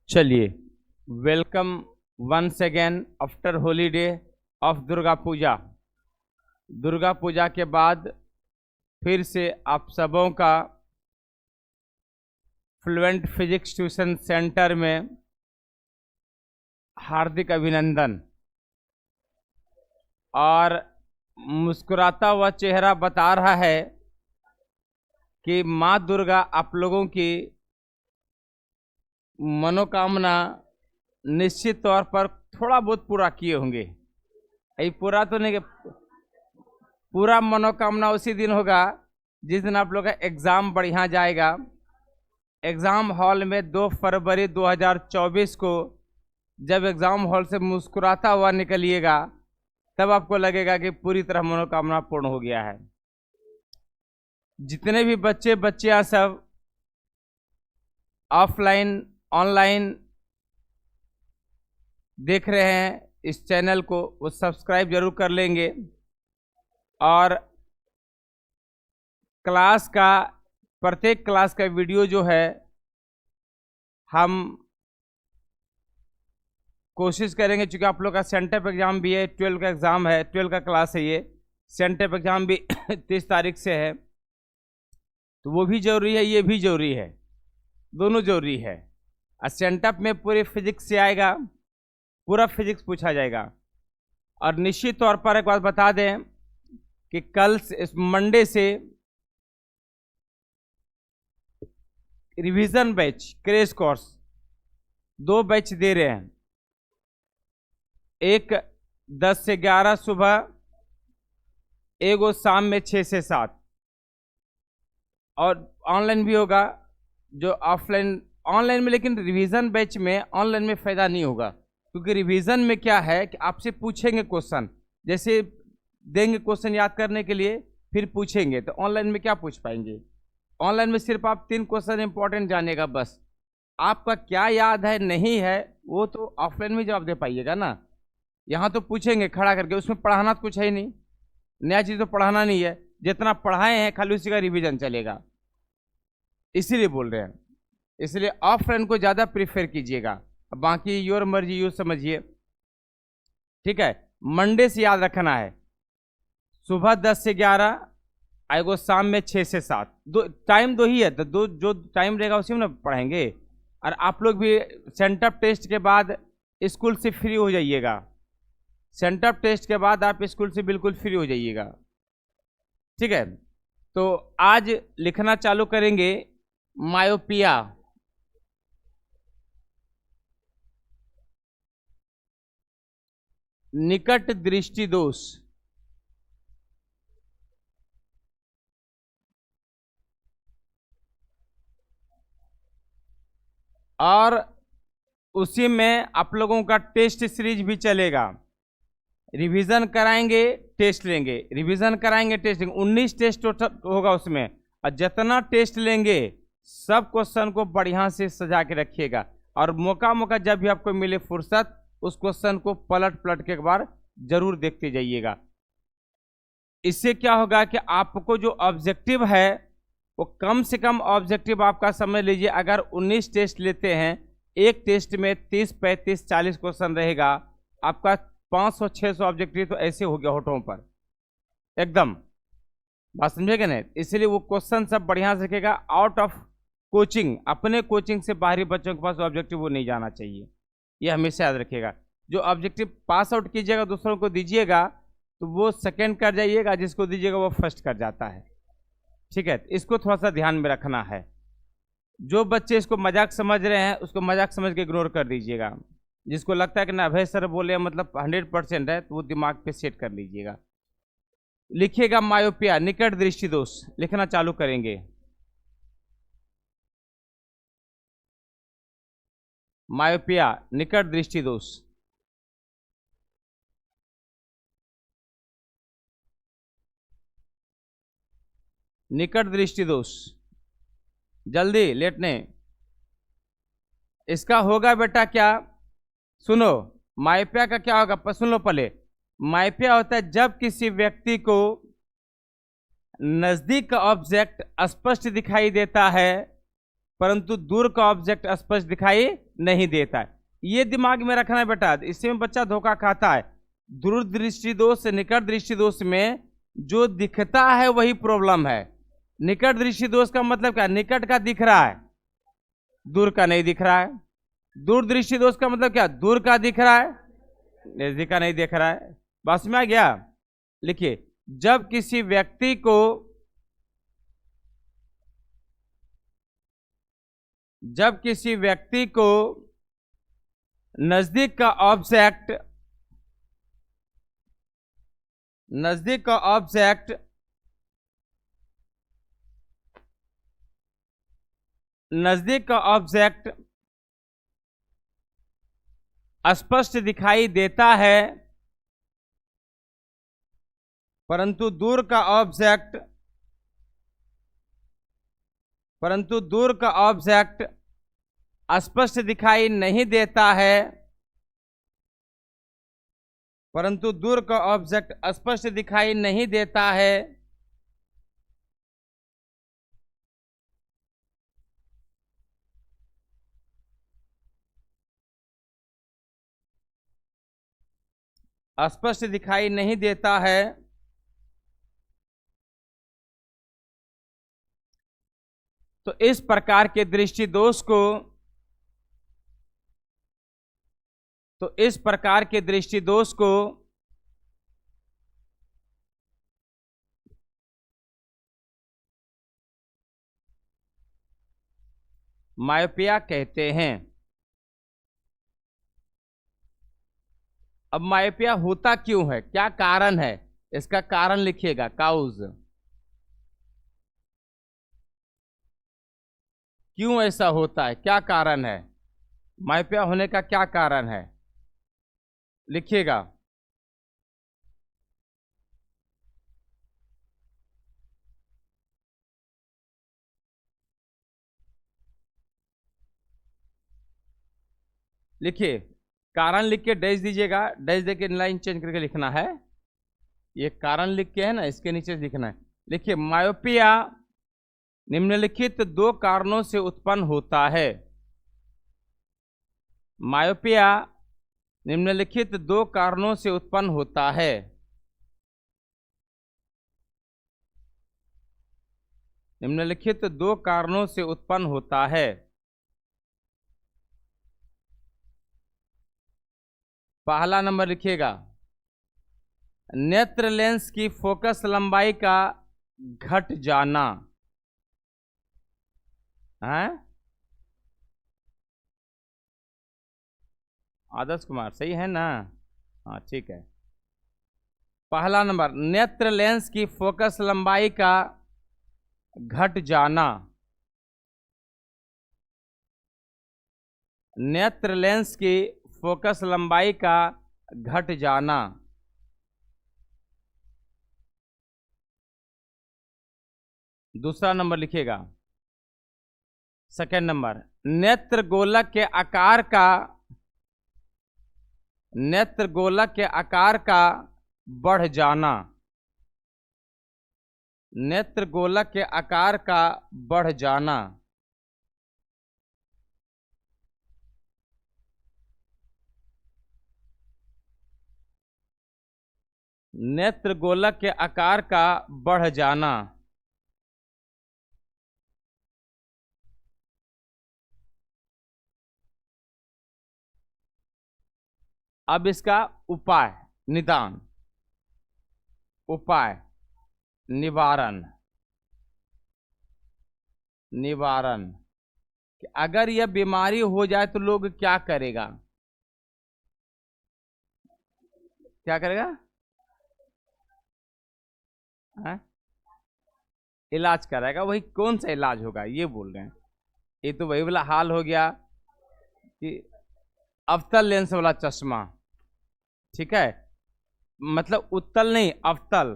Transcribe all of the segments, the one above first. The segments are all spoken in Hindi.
चलिए, welcome once again after holiday of Durga Puja. Durga Puja के बाद फिर से आप सबों का फ्लुएंट फिजिक्स ट्यूशन सेंटर में हार्दिक अभिनंदन। और मुस्कुराता हुआ चेहरा बता रहा है कि माँ दुर्गा आप लोगों की मनोकामना निश्चित तौर पर थोड़ा बहुत पूरा किए होंगे। यही पूरा तो नहीं, पूरा मनोकामना उसी दिन होगा जिस दिन आप लोग का एग्ज़ाम बढ़िया जाएगा। एग्ज़ाम हॉल में 2 फरवरी 2024 को जब एग्ज़ाम हॉल से मुस्कुराता हुआ निकलिएगा तब आपको लगेगा कि पूरी तरह मनोकामना पूर्ण हो गया है। जितने भी बच्चियां सब ऑफलाइन ऑनलाइन देख रहे हैं इस चैनल को, वो सब्सक्राइब जरूर कर लेंगे। और क्लास का प्रत्येक क्लास का वीडियो जो है हम कोशिश करेंगे, चूँकि आप लोग का सेंटअप एग्ज़ाम भी है, 12 का एग्ज़ाम है, 12 का क्लास है, ये सेंटअप एग्ज़ाम भी 30 तारीख से है, तो वो भी ज़रूरी है, ये भी ज़रूरी है, दोनों ज़रूरी है। और सेंटअप में पूरे फिजिक्स से आएगा, पूरा फिजिक्स पूछा जाएगा। और निश्चित तौर पर एक बात बता दें कि कल से मंडे से revision batch crash course 2 batch दे रहे हैं। एक 10 से 11 सुबह, एक वो शाम में 6 से 7। और ऑनलाइन भी होगा जो ऑनलाइन में। लेकिन रिवीजन बैच में ऑनलाइन में फ़ायदा नहीं होगा, क्योंकि रिवीजन में क्या है कि आपसे पूछेंगे क्वेश्चन, जैसे देंगे क्वेश्चन याद करने के लिए, फिर पूछेंगे, तो ऑनलाइन में क्या पूछ पाएंगे। ऑनलाइन में सिर्फ आप 3 क्वेश्चन इंपॉर्टेंट जानेगा बस। आपका क्या याद है नहीं है वो तो ऑफलाइन में जवाब दे पाइएगा ना। यहाँ तो पूछेंगे खड़ा करके, उसमें पढ़ाना तो कुछ है ही नहीं, नया चीज़ तो पढ़ाना नहीं है, जितना पढ़ाए हैं खाली उसी का रिवीजन चलेगा, इसीलिए बोल रहे हैं। इसलिए ऑफलाइन को ज़्यादा प्रीफर कीजिएगा, बाकी योर मर्जी, यूँ समझिए, ठीक है। मंडे से याद रखना है, सुबह 10 से 11, आएगो शाम में 6 से 7। टाइम 2 ही है, तो जो टाइम रहेगा उसी में ना पढ़ेंगे। और आप लोग भी सेंटअप टेस्ट के बाद स्कूल से फ्री हो जाइएगा। सेंटअप टेस्ट के बाद आप स्कूल से बिल्कुल फ्री हो जाइएगा, ठीक है। तो आज लिखना चालू करेंगे मायोपिया। निकट दृष्टि दोष। और उसी में आप लोगों का टेस्ट सीरीज भी चलेगा। रिवीजन कराएंगे, टेस्ट लेंगे, रिवीजन कराएंगे, टेस्ट लेंगे। 19 टेस्ट होगा उसमें, और जितना टेस्ट लेंगे सब क्वेश्चन को बढ़िया से सजा के रखिएगा। और मौका जब भी आपको मिले फुर्सत, उस क्वेश्चन को पलट के एक बार जरूर देखते जाइएगा। इससे क्या होगा कि आपको जो ऑब्जेक्टिव है वो कम से कम ऑब्जेक्टिव आपका समझ लीजिए, अगर 19 टेस्ट लेते हैं, एक टेस्ट में 30, 35, 40 क्वेश्चन रहेगा, आपका 500-600 ऑब्जेक्टिव तो ऐसे हो गया होठों पर एकदम, बात समझेगा ना। इसलिए वो क्वेश्चन सब बढ़िया से रखेगा। आउट ऑफ कोचिंग, अपने कोचिंग से बाहरी बच्चों के पास ऑब्जेक्टिव वो नहीं जाना चाहिए, ये हमेशा याद रखिएगा। जो ऑब्जेक्टिव पास आउट कीजिएगा, दूसरों को दीजिएगा, तो वो सेकेंड कर जाइएगा, जिसको दीजिएगा वो फर्स्ट कर जाता है, ठीक है। इसको थोड़ा सा ध्यान में रखना है। जो बच्चे इसको मजाक समझ रहे हैं उसको मजाक समझ के इग्नोर कर दीजिएगा। जिसको लगता है कि ना अभय सर बोले मतलब 100% है, तो वो दिमाग पे सेट कर लीजिएगा। लिखिएगा मायोपिया, निकट दृष्टि दोष, लिखना चालू करेंगे। मायोपिया, निकट दृष्टि दोष। निकट दृष्टि दोष, जल्दी, लेट नहीं। इसका होगा बेटा क्या, सुनो। मायोपिया का क्या होगा सुन लो पहले। मायोपिया होता है जब किसी व्यक्ति को नजदीक का ऑब्जेक्ट स्पष्ट दिखाई देता है, परंतु दूर का ऑब्जेक्ट स्पष्ट दिखाई नहीं देता है। ये दिमाग में रखना है बेटा, इससे में बच्चा धोखा खाता है। दूर दृष्टि दोष से निकट दृष्टि दोष में जो दिखता है वही प्रॉब्लम है। निकट दृष्टि दोष का मतलब क्या? निकट का दिख रहा है, दूर का नहीं दिख रहा है। दूर दृष्टि दोष का मतलब क्या? दूर का दिख रहा है, नजदीक का नहीं दिख रहा है। बस में आ गया। लिखिए, जब किसी व्यक्ति को नजदीक का ऑब्जेक्ट स्पष्ट दिखाई देता है, परंतु दूर का ऑब्जेक्ट स्पष्ट दिखाई नहीं देता है, परंतु दूर का ऑब्जेक्ट स्पष्ट दिखाई नहीं देता है, स्पष्ट दिखाई नहीं देता है, तो इस प्रकार के दृष्टि दोष को मायोपिया कहते हैं। अब मायोपिया होता क्यों है, क्या कारण है, इसका कारण लिखिएगा, काउज। क्यों ऐसा होता है, क्या कारण है, मायोपिया होने का क्या कारण है, लिखिएगा। लिखिए, कारण लिख के डैश दीजिएगा, डैश देके लाइन चेंज करके लिखना है। ये कारण लिख के है ना, इसके नीचे लिखना है। लिखिए, मायोपिया निम्नलिखित दो कारणों से उत्पन्न होता है। मायोपिया निम्नलिखित दो कारणों से उत्पन्न होता है। निम्नलिखित दो कारणों से उत्पन्न होता है। पहला नंबर लिखिएगा, नेत्र लेंस की फोकस लंबाई का घट जाना है। आदर्श कुमार सही है ना? हाँ ठीक है। पहला नंबर, नेत्र लेंस की फोकस लंबाई का घट जाना। नेत्र लेंस की फोकस लंबाई का घट जाना। दूसरा नंबर लिखिएगा, सेकेंड नंबर, नेत्र गोलक के आकार का बढ़ जाना। नेत्र गोलक के आकार का बढ़ जाना। नेत्र गोलक के आकार का बढ़ जाना। अब इसका उपाय, निदान, उपाय, निवारण। कि अगर यह बीमारी हो जाए तो लोग क्या करेगा? क्या करेगा? इलाज कराएगा। वही कौन सा इलाज होगा ये बोल रहे हैं। ये तो वही वाला हाल हो गया कि अवतल लेंस वाला चश्मा, ठीक है, मतलब उत्तल नहीं, अवतल।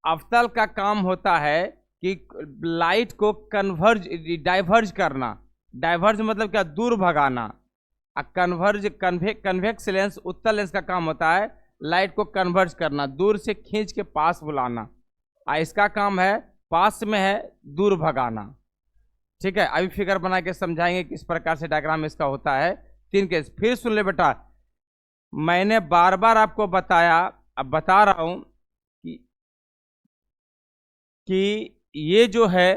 अवतल का काम होता है कि लाइट को डाइवर्ज करना। डाइवर्ज मतलब क्या? दूर भगाना। कन्वेक्स लेंस, उत्तल लेंस का काम होता है लाइट को कन्वर्ज करना, दूर से खींच के पास बुलाना। इसका काम है पास में है दूर भगाना। ठीक है, अभी फिगर बना के समझाएंगे किस प्रकार से डायग्राम इसका होता है। 3 केस। फिर सुन ले बेटा, मैंने बार बार आपको बताया, अब बता रहा हूं कि ये जो है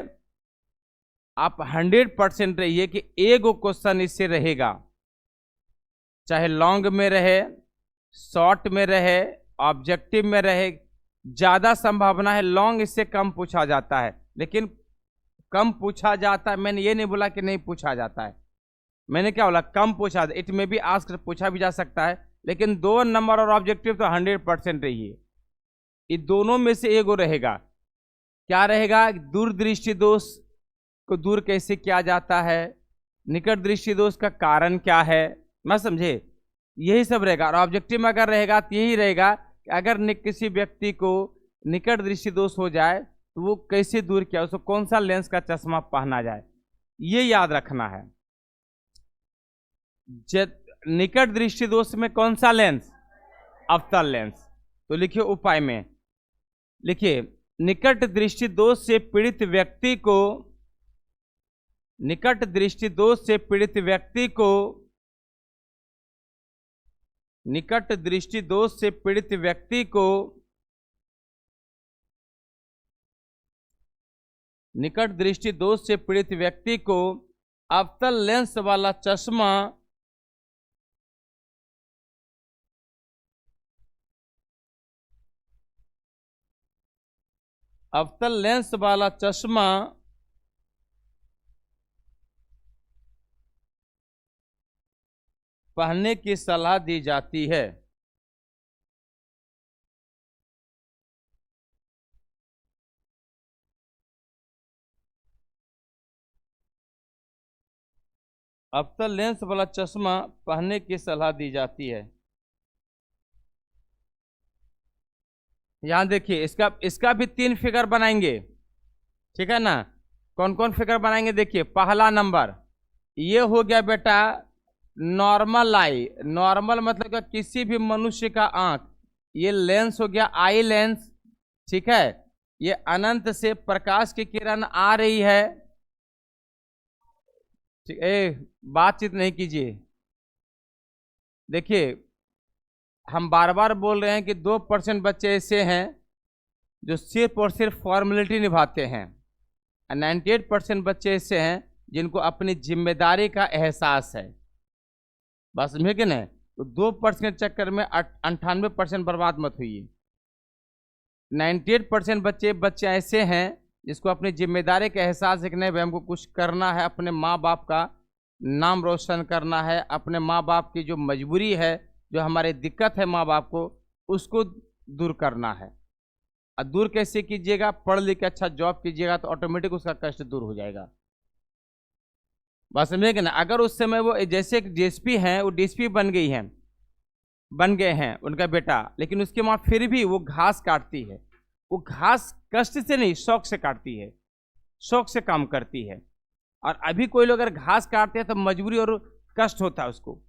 आप 100% रहिए कि एक क्वेश्चन इससे रहेगा, चाहे लॉन्ग में रहे, शॉर्ट में रहे, ऑब्जेक्टिव में रहे। ज्यादा संभावना है लॉन्ग इससे कम पूछा जाता है, लेकिन कम पूछा जाता है, मैंने ये नहीं बोला कि नहीं पूछा जाता है, मैंने क्या बोला, कम पूछा, इट में भी आस्क पूछा भी जा सकता है, लेकिन 2 नंबर और ऑब्जेक्टिव तो 100% रहिए। ये दोनों में से एगो रहेगा। क्या रहेगा? दूरदृष्टि दोष को दूर कैसे किया जाता है, निकट दृष्टि दोष का कारण क्या है, मैं समझे, यही सब रहेगा। और ऑब्जेक्टिव में अगर रहेगा तो यही रहेगा कि अगर किसी व्यक्ति को निकट दृष्टि दोष हो जाए तो वो कैसे दूर किया, उसको कौन सा लेंस का चश्मा पहना जाए, ये याद रखना है। निकट दृष्टि दोष में कौन सा लेंस? अवतल लेंस। तो लिखिए उपाय में, लिखिए निकट दृष्टि दोष से पीड़ित व्यक्ति को, निकट दृष्टि दोष से पीड़ित व्यक्ति को, निकट दृष्टि दोष से पीड़ित व्यक्ति को निकट दृष्टि दोष से पीड़ित व्यक्ति को अवतल लेंस वाला चश्मा अवतल लेंस वाला चश्मा पहनने की सलाह दी जाती है। अवतल लेंस वाला चश्मा पहनने की सलाह दी जाती है। यहां देखिए, इसका भी 3 फिगर बनाएंगे, ठीक है ना। कौन कौन फिगर बनाएंगे? देखिए पहला नंबर ये हो गया बेटा नॉर्मल आई। नॉर्मल मतलब कि किसी भी मनुष्य का आंख, ये लेंस हो गया आई लेंस, ठीक है। ये अनंत से प्रकाश की किरण आ रही है, ठीक, बातचीत नहीं कीजिए। देखिए हम बार बार बोल रहे हैं कि 2% बच्चे ऐसे हैं जो सिर्फ और सिर्फ फॉर्मेलिटी निभाते हैं, 98% बच्चे ऐसे हैं जिनको अपनी जिम्मेदारी का एहसास है। बस समझे कि नहीं? तो 2% चक्कर में 98% बर्बाद मत हुई। 98% बच्चे ऐसे हैं जिसको अपनी जिम्मेदारी का एहसास है कि नहीं भाई हमको कुछ करना है, अपने माँ बाप का नाम रोशन करना है, अपने माँ बाप की जो मजबूरी है, जो हमारी दिक्कत है माँ बाप को, उसको दूर करना है। और दूर कैसे कीजिएगा? पढ़ लिख के अच्छा जॉब कीजिएगा तो ऑटोमेटिक उसका कष्ट दूर हो जाएगा। बस समझे कि ना। अगर उस समय वो जैसे एक डीएसपी हैं, वो डीएसपी बन गए हैं उनका बेटा, लेकिन उसके माँ फिर भी वो घास काटती है। वो घास कष्ट से नहीं, शौक से काटती है, शौक से काम करती है। और अभी कोई लोग अगर घास काटते हैं तो मजबूरी और कष्ट होता है उसको।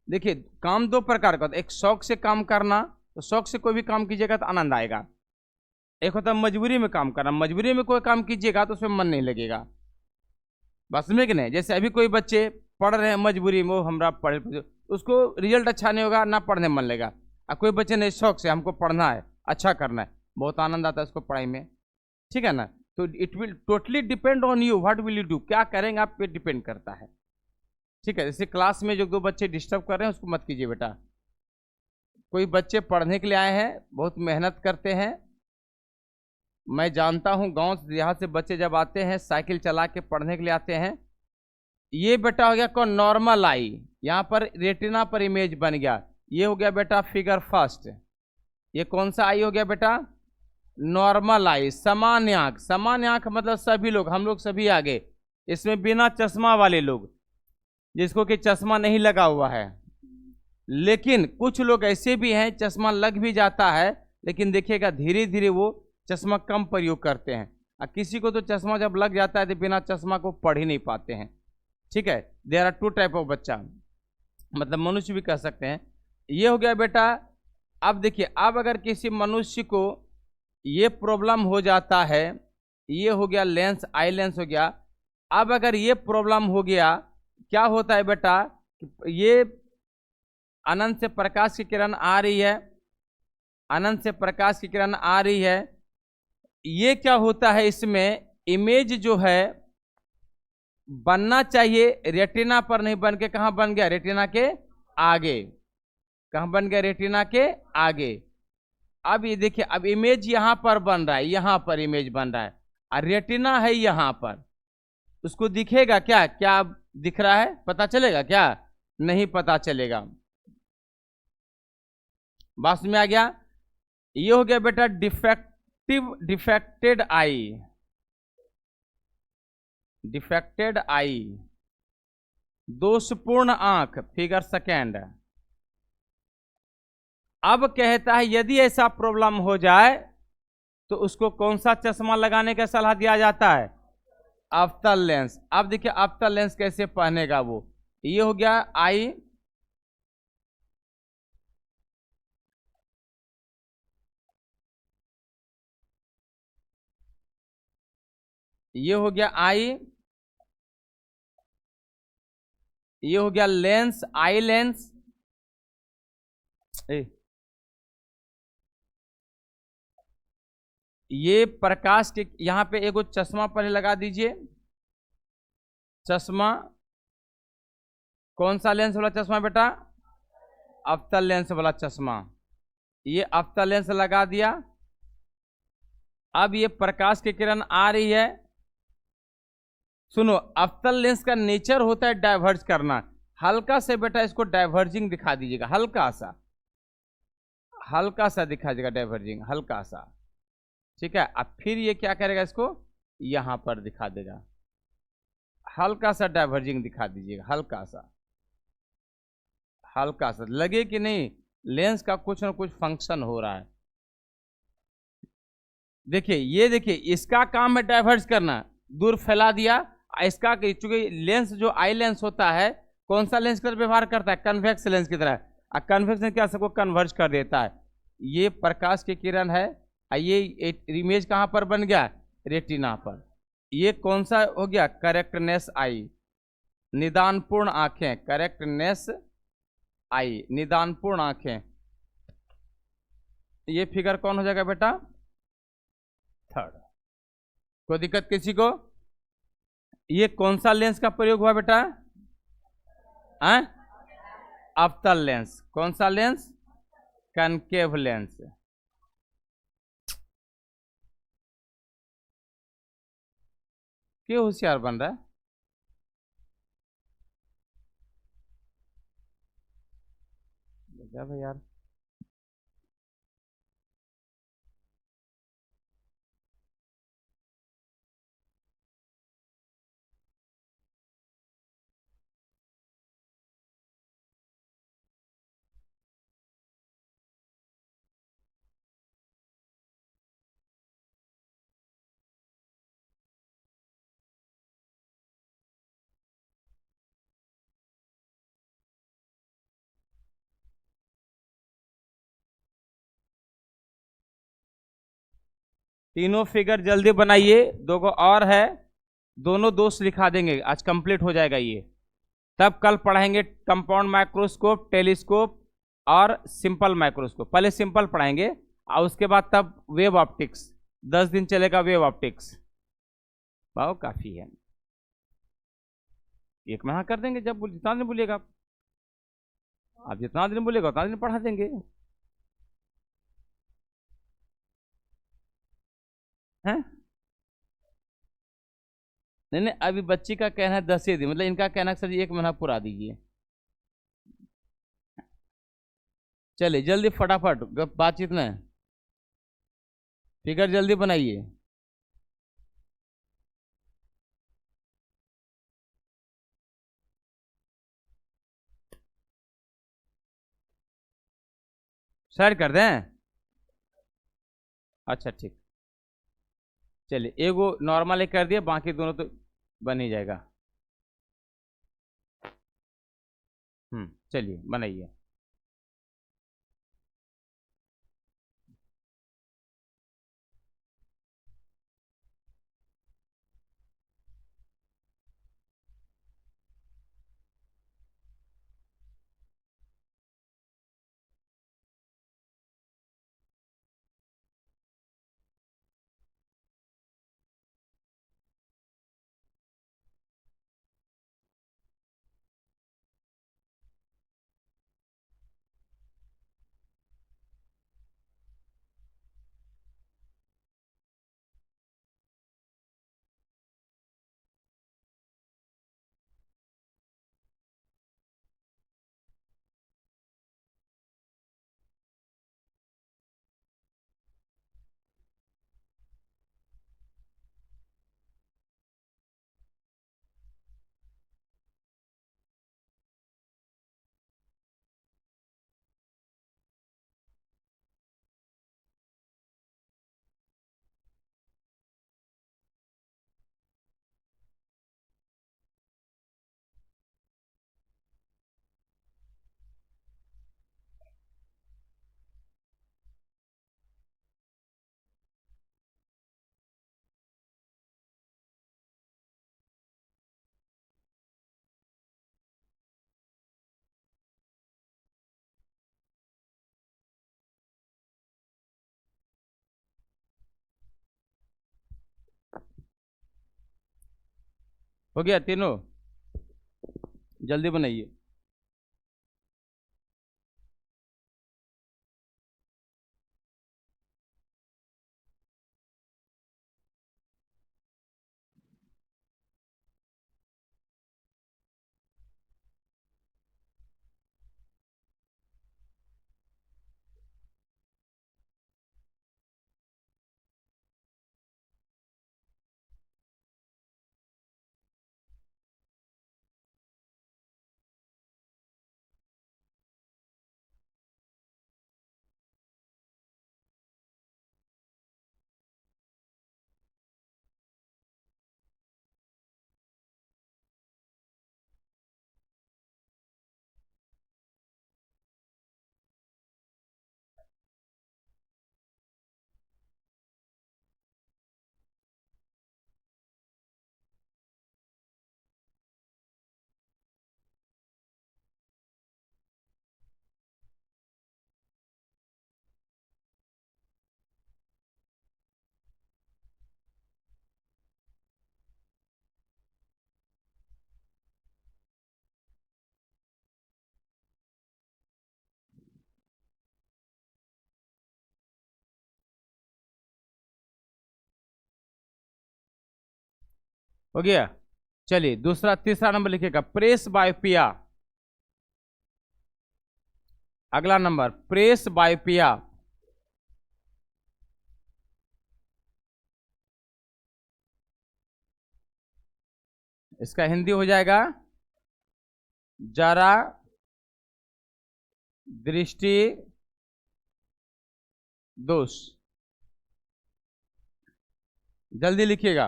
देखिए काम 2 प्रकार का होता है, एक शौक से काम करना, तो शौक से कोई भी काम कीजिएगा तो आनंद आएगा। एक होता है मजबूरी में काम करना, मजबूरी में कोई काम कीजिएगा तो उसमें मन नहीं लगेगा। बात समझे कि नहीं? जैसे अभी कोई बच्चे पढ़ रहे हैं मजबूरी में, वो हमरा पढ़, उसको रिजल्ट अच्छा नहीं होगा, ना पढ़ने मन लगेगा। और कोई बच्चे नहीं, शौक से हमको पढ़ना है, अच्छा करना है, बहुत आनंद आता है उसको पढ़ाई में, ठीक है ना। तो it will totally depend on you, what will you do, क्या करेंगे आप पे डिपेंड करता है, ठीक है। जैसे क्लास में जो 2 बच्चे डिस्टर्ब कर रहे हैं उसको मत कीजिए बेटा। कोई बच्चे पढ़ने के लिए आए हैं, बहुत मेहनत करते हैं, मैं जानता हूं गांव से देहात से बच्चे जब आते हैं साइकिल चला के पढ़ने के लिए आते हैं। ये बेटा हो गया कौन? नॉर्मल आई। यहाँ पर रेटिना पर इमेज बन गया। ये हो गया बेटा फिगर फर्स्ट। ये कौन सा आई हो गया बेटा? नॉर्मल आई, सामान्य आंख। सामान्य आंख मतलब सभी लोग, हम लोग सभी आगे, इसमें बिना चश्मा वाले लोग, जिसको कि चश्मा नहीं लगा हुआ है। लेकिन कुछ लोग ऐसे भी हैं चश्मा लग भी जाता है, लेकिन देखिएगा धीरे धीरे वो चश्मा कम प्रयोग करते हैं। और किसी को तो चश्मा जब लग जाता है तो बिना चश्मा को पढ़ ही नहीं पाते हैं, ठीक है। देयर आर 2 टाइप ऑफ बच्चा, मतलब मनुष्य भी कह सकते हैं। ये हो गया बेटा। अब देखिए, अब अगर किसी मनुष्य को ये प्रॉब्लम हो जाता है, ये हो गया लेंस, आई लेंस हो गया। अब अगर ये प्रॉब्लम हो गया, क्या होता है बेटा ये अनंत से प्रकाश की किरण आ रही है, अनंत से प्रकाश की किरण आ रही है। ये क्या होता है, इसमें इमेज जो है बनना चाहिए रेटिना पर, नहीं बन के कहां बन गया, रेटिना के आगे। कहां बन गया, रेटिना के आगे। अब ये देखिए, अब इमेज यहां पर बन रहा है, यहां पर इमेज बन रहा है, और रेटिना है यहां पर। उसको दिखेगा क्या, क्या दिख रहा है, पता चलेगा क्या, नहीं पता चलेगा। बात में आ गया। ये हो गया बेटा डिफेक्टेड आई, डिफेक्टेड आई, दोषपूर्ण आंख, फिगर सेकेंड। अब कहता है यदि ऐसा प्रॉब्लम हो जाए तो उसको कौन सा चश्मा लगाने का सलाह दिया जाता है, अफ्तल लेंस। अब देखिए अफ्तल लेंस कैसे पहनेगा वो। ये हो गया आई, ये हो गया आई, ये हो गया लेंस, आई लेंस। ये प्रकाश के यहां पे एगो चश्मा पहले लगा दीजिए, चश्मा। कौन सा लेंस वाला चश्मा बेटा, अफ्तल लेंस वाला चश्मा। ये अफ्तल लेंस लगा दिया। अब ये प्रकाश की किरण आ रही है, सुनो, अफ्तल लेंस का नेचर होता है डाइवर्ज करना। हल्का से बेटा इसको डाइवर्जिंग दिखा दीजिएगा, हल्का सा, हल्का सा दिखा दीजिएगा डाइवर्जिंग, हल्का सा, ठीक है। अब फिर ये क्या करेगा, इसको यहां पर दिखा देगा, हल्का सा डाइवर्जिंग दिखा दीजिएगा, हल्का सा, हल्का सा लगे कि नहीं लेंस का कुछ ना कुछ फंक्शन हो रहा है। देखिए, ये देखिए इसका काम है डाइवर्ज करना, दूर फैला दिया। इसका चूंकि लेंस जो आई लेंस होता है, कौन सा लेंस का व्यवहार करता है, कन्वेक्स लेंस की तरह। और कन्वेक्स लेंस क्या, सबको कन्वर्ज कर देता है। ये प्रकाश की किरण है, ये इमेज कहां पर बन गया, रेटिना पर। ये कौन सा हो गया, करेक्टनेस आई, निदानपूर्ण आंखें, करेक्टनेस आई, निदानपूर्ण आंखें। ये फिगर कौन हो जाएगा बेटा, थर्ड। कोई दिक्कत किसी को। ये कौन सा लेंस का प्रयोग हुआ बेटा, अफ्तल लेंस। कौन सा लेंस, कनकेव लेंस। क्यों होशियार बन रहा है, भाई यार। तीनों फिगर जल्दी बनाइए, दो को और है, दोनों दोस्त लिखा देंगे, आज कंप्लीट हो जाएगा ये। तब कल पढ़ाएंगे कंपाउंड माइक्रोस्कोप, टेलीस्कोप और सिंपल माइक्रोस्कोप। पहले सिंपल पढ़ाएंगे और उसके बाद तब वेव ऑप्टिक्स, 10 दिन चलेगा वेव ऑप्टिक्स। वाह काफी है, एक महीना कर देंगे, जब जितना दिन बोलिएगा आप जितना दिन बोलिएगा उतना दिन पढ़ा देंगे, हैं। नहीं नहीं, अभी बच्ची का कहना है 10 ही दिन, मतलब इनका कहना है सर 1 महीना पूरा दीजिए। चलिए जल्दी फटाफट बातचीत में फिगर जल्दी बनाइए। शेयर कर दें, अच्छा ठीक। चलिए एगो नॉर्मल एक कर दिया, बाकी दोनों तो बन ही जाएगा। चलिए बनाइए। हो गया तीनों? जल्दी बनाइए। हो गया? चलिए दूसरा तीसरा नंबर लिखिएगा, प्रेस बायोपिया। अगला नंबर प्रेस बायोपिया। इसका हिंदी हो जाएगा जरा दृष्टि दोष। जल्दी लिखिएगा।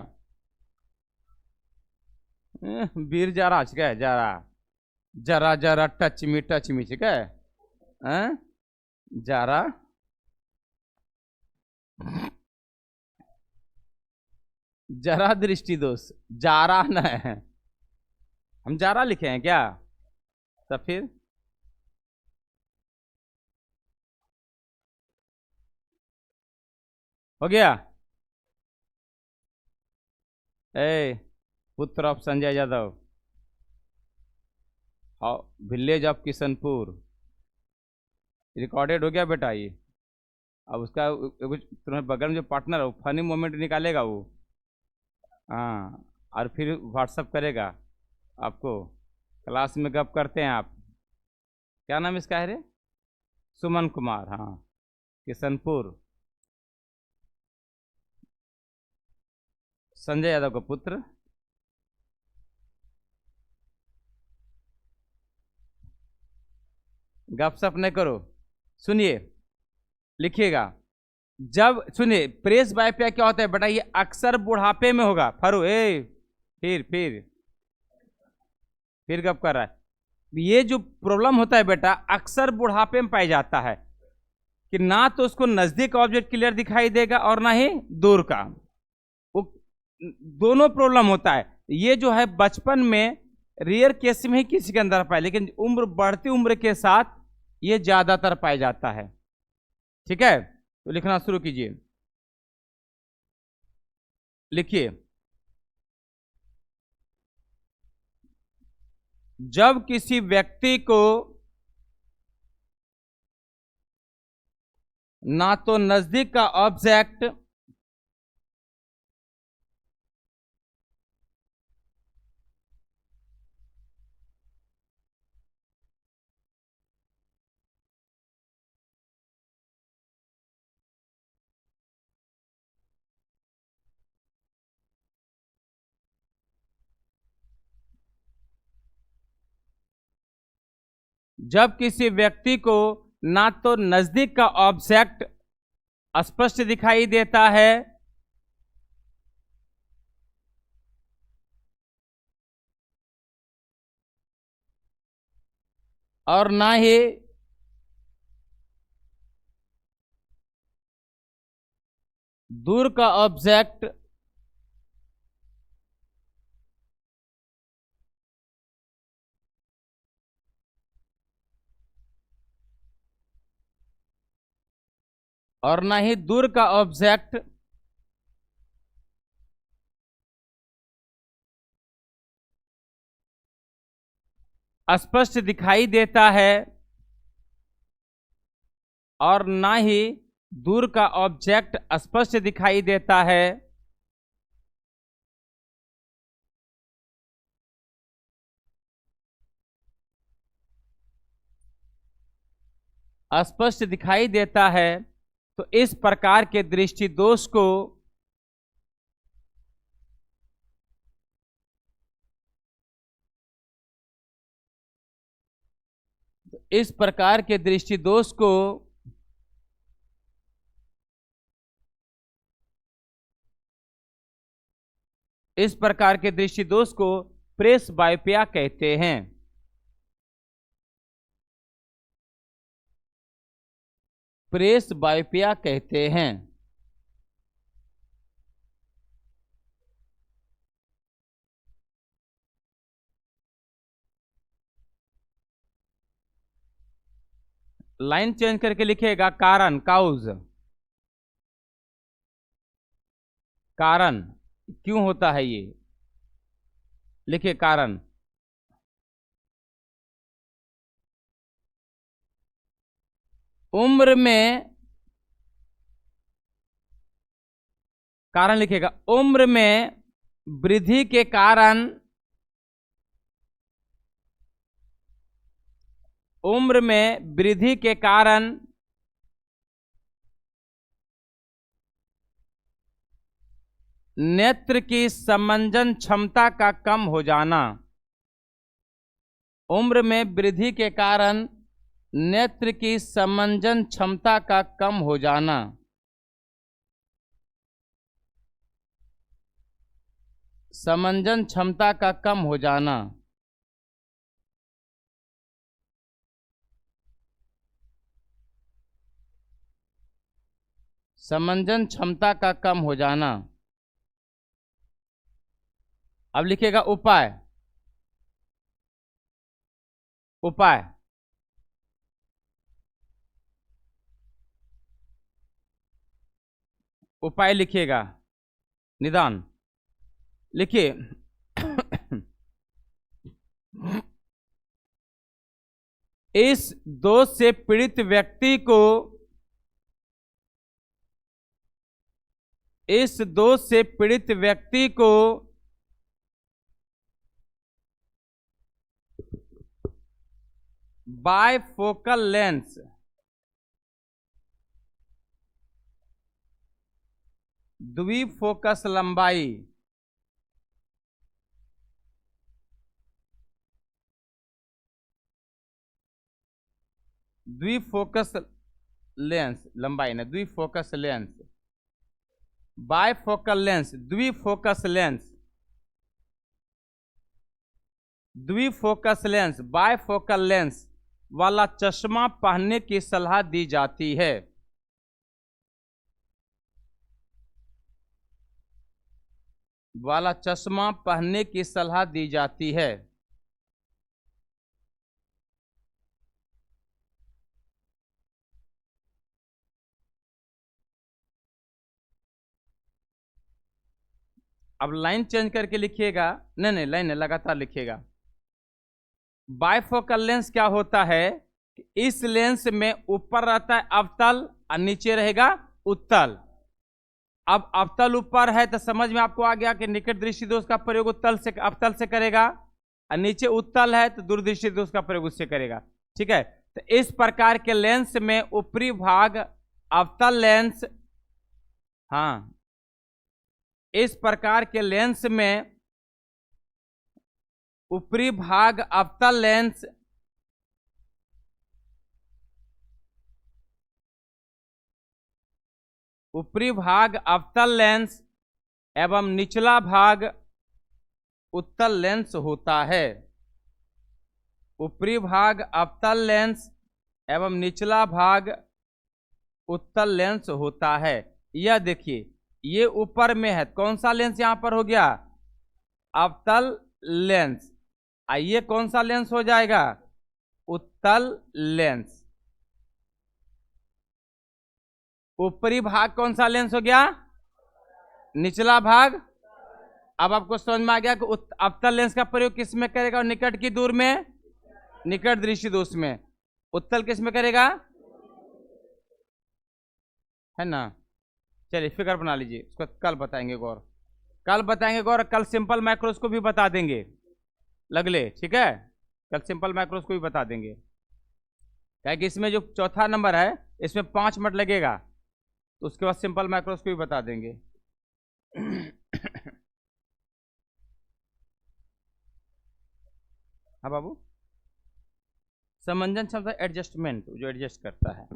वीर जरा ठीक है, जरा जरा जरा टच मी ठीक है। जरा जरा दृष्टि दोष, जारा न है, हम जारा लिखे हैं क्या? तो फिर हो गया? ए पुत्र of Sanjay Yadav, village of Kishanpur, recorded हो गया बेटा ये। अब उसका तुम्हारे बगल में जो पार्टनर है वो फनी मोमेंट निकालेगा वो, हाँ, और फिर व्हाट्सअप करेगा आपको। क्लास में गप करते हैं आप, क्या नाम इसका है रे? सुमन कुमार, हाँ, किशनपुर, संजय यादव का पुत्र। गपशप नहीं करो, सुनिए, लिखिएगा। जब सुनिए, प्रेस बायोपिया क्या होता है बेटा? ये अक्सर बुढ़ापे में होगा। फरू ए फिर गप कर रहा है। ये जो प्रॉब्लम होता है बेटा, अक्सर बुढ़ापे में पाया जाता है कि ना तो उसको नजदीक ऑब्जेक्ट क्लियर दिखाई देगा और ना ही दूर का, वो दोनों प्रॉब्लम होता है। ये जो है बचपन में रेयर केस में ही किसी के अंदर पाए, लेकिन उम्र बढ़ती उम्र के साथ ये ज्यादातर पाया जाता है। ठीक है, तो लिखना शुरू कीजिए। लिखिए, जब किसी व्यक्ति को ना तो नजदीक का ऑब्जेक्ट जब किसी व्यक्ति को ना तो नजदीक का ऑब्जेक्ट स्पष्ट दिखाई देता है और ना ही दूर का ऑब्जेक्ट और ना ही दूर का ऑब्जेक्ट स्पष्ट दिखाई देता है और ना ही दूर का ऑब्जेक्ट स्पष्ट दिखाई देता है। स्पष्ट दिखाई देता है तो इस प्रकार के दृष्टि दोष को इस प्रकार के दृष्टि दोष को इस प्रकार के दृष्टि दोष को प्रेस बायोपिया कहते हैं। प्रेस बायोपिया कहते हैं। लाइन चेंज करके लिखिएगा कारण, काउज। कारण क्यों होता है ये, लिखिए कारण। उम्र में, कारण लिखिएगा, उम्र में वृद्धि के कारण, उम्र में वृद्धि के कारण नेत्र की समंजन क्षमता का कम हो जाना। उम्र में वृद्धि के कारण नेत्र की समंजन क्षमता का कम हो जाना। समंजन क्षमता का कम हो जाना। समंजन क्षमता का कम हो जाना। अब लिखिएगा उपाय। उपाय, उपाय लिखिएगा, निदान लिखिए। इस दोष से पीड़ित व्यक्ति को, इस दोष से पीड़ित व्यक्ति को बायफोकल लेंस, द्विफोकस लंबाई, द्विफोकस लेंस, लंबाई ना, द्विफोकस लेंस, बायफोकल लेंस, द्विफोकस लेंस, द्विफोकस लेंस, बायफोकल लेंस वाला चश्मा पहनने की सलाह दी जाती है। वाला चश्मा पहनने की सलाह दी जाती है। अब लाइन चेंज करके लिखिएगा, नहीं नहीं लाइन लगातार लिखिएगा। बायफोकल लेंस क्या होता है कि इस लेंस में ऊपर रहता है अवतल और नीचे रहेगा उत्तल। अब अवतल ऊपर है तो समझ में आपको आ गया कि निकट दृष्टि दोष का प्रयोग उत्तल से, अवतल से करेगा, और नीचे उत्तल है तो दूरदृष्टि दोष का प्रयोग उससे करेगा। ठीक है, तो इस प्रकार के लेंस में ऊपरी भाग अवतल लेंस, हाँ, इस प्रकार के लेंस में ऊपरी भाग अवतल लेंस, ऊपरी भाग अवतल लेंस एवं निचला भाग उत्तल लेंस होता है। ऊपरी भाग अवतल लेंस एवं निचला भाग उत्तल लेंस होता है। यह देखिए, ये ऊपर में है, कौन सा लेंस यहां पर हो गया, अवतल लेंस। ये कौन सा लेंस हो जाएगा, उत्तल लेंस। ऊपरी भाग कौन सा लेंस हो गया, निचला भाग। अब आपको समझ में आ गया कि अवतल लेंस का प्रयोग किस में करेगा और निकट की दूर में, निकट दृष्टि दोष में, उत्तल किस में करेगा, है ना। चलिए फिगर बना लीजिए, उसको कल बताएंगे गौर, कल बताएंगे गौर, कल सिंपल मैक्रोस को भी बता देंगे लगले, ठीक है, कल सिंपल मैक्रोस को भी बता देंगे। क्या कि इसमें जो चौथा नंबर है इसमें 5 मिनट लगेगा, तो उसके बाद सिंपल मैक्रोस को भी बता देंगे। हाँ बाबू, समंजन शब्द एडजस्टमेंट, जो एडजस्ट करता है।